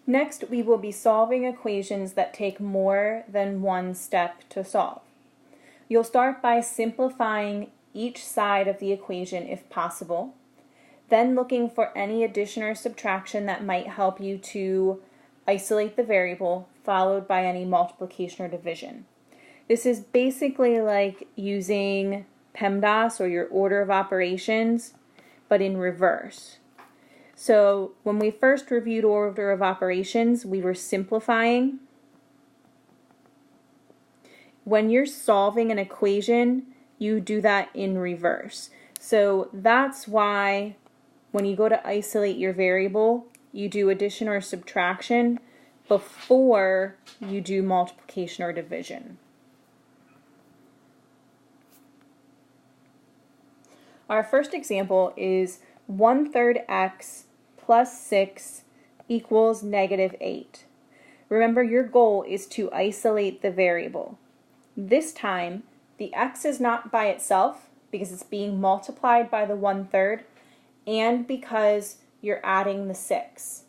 Next, we will be solving equations that take more than one step to solve. You'll start by simplifying each side of the equation if possible, then looking for any addition or subtraction that might help you to isolate the variable, followed by any multiplication or division. This is basically like using PEMDAS, or your order of operations, but in reverse. So when we first reviewed order of operations, we were simplifying. When you're solving an equation, you do that in reverse. So that's why when you go to isolate your variable, you do addition or subtraction before you do multiplication or division. Our first example is 1/3 x plus 6 equals -8. Remember, your goal is to isolate the variable. This time, the x is not by itself because it's being multiplied by the 1/3 and because you're adding the 6.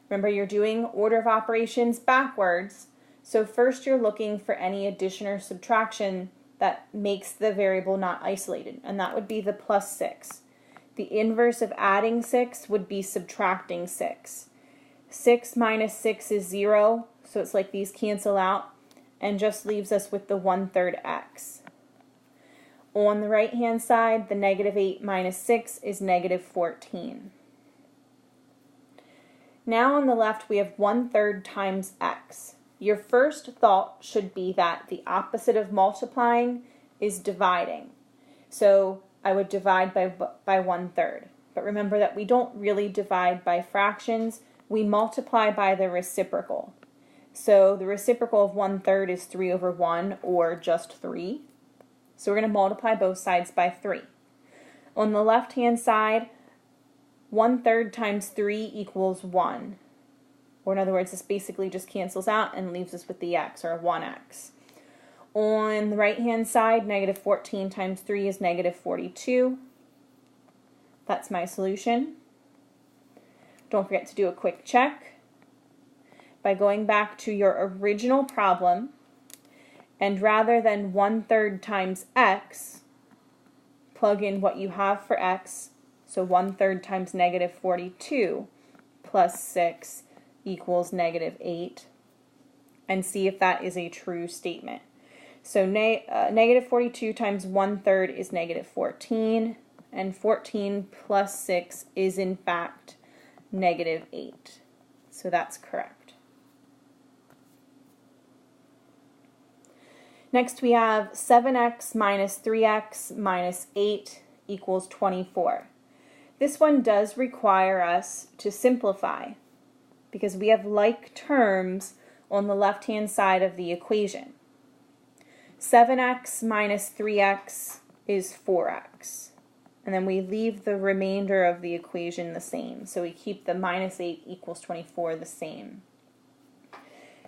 Remember, you're doing order of operations backwards, so first you're looking for any addition or subtraction that makes the variable not isolated, and that would be the +6. The inverse of adding 6 would be subtracting 6. 6 minus 6 is 0, so it's like these cancel out, and just leaves us with the 1/3 x. On the right-hand side, the -8 minus 6 is -14. Now on the left, we have 1/3 times x. Your first thought should be that the opposite of multiplying is dividing. So I would divide by 1/3. But remember that we don't really divide by fractions. We multiply by the reciprocal. So the reciprocal of 1/3 is 3/1, or just 3. So we're going to multiply both sides by 3. On the left-hand side, 1/3 times 3 equals 1. Or in other words, this basically just cancels out and leaves us with the x, or 1x. On the right-hand side, -14 times 3 is -42. That's my solution. Don't forget to do a quick check by going back to your original problem, and rather than 1/3 times x, plug in what you have for x, so 1/3 times -42 plus 6 equals -8, and see if that is a true statement. So -42 times 1/3 is -14, and 14 plus 6 is in fact -8. So that's correct. Next we have 7x minus 3x minus 8 equals 24. This one does require us to simplify because we have like terms on the left-hand side of the equation. 7x minus 3x is 4x. And then we leave the remainder of the equation the same. So we keep the -8 equals 24 the same.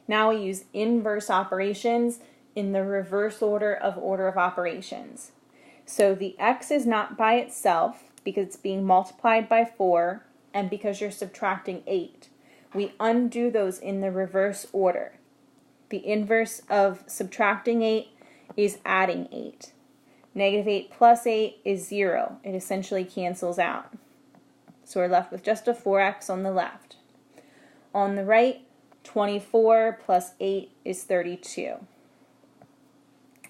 Now we use inverse operations in the reverse order of operations. So the x is not by itself because it's being multiplied by 4 and because you're subtracting 8. We undo those in the reverse order. The inverse of subtracting 8 is adding 8. -8 plus 8 is 0. It essentially cancels out. So we're left with just a 4x on the left. On the right, 24 plus 8 is 32.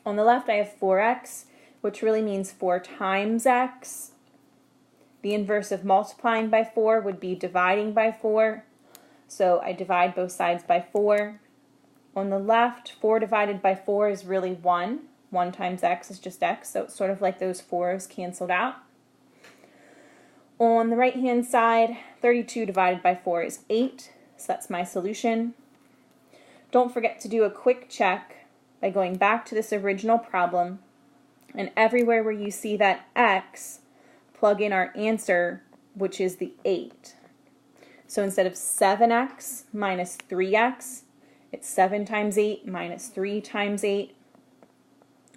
On the left, I have 4x, which really means 4 times x. The inverse of multiplying by 4 would be dividing by 4. So I divide both sides by 4. On the left, 4 divided by 4 is really 1. 1 times x is just x, so it's sort of like those 4's canceled out. On the right-hand side, 32 divided by 4 is 8, so that's my solution. Don't forget to do a quick check by going back to this original problem, and everywhere where you see that x, plug in our answer, which is the 8. So instead of 7x minus 3x, it's 7 times 8 minus 3 times 8.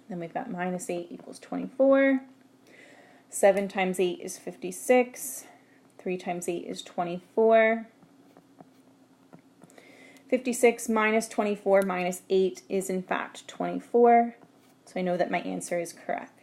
Then we've got -8 equals 24. 7 times 8 is 56. 3 times 8 is 24. 56 minus 24 minus 8 is in fact 24, so I know that my answer is correct.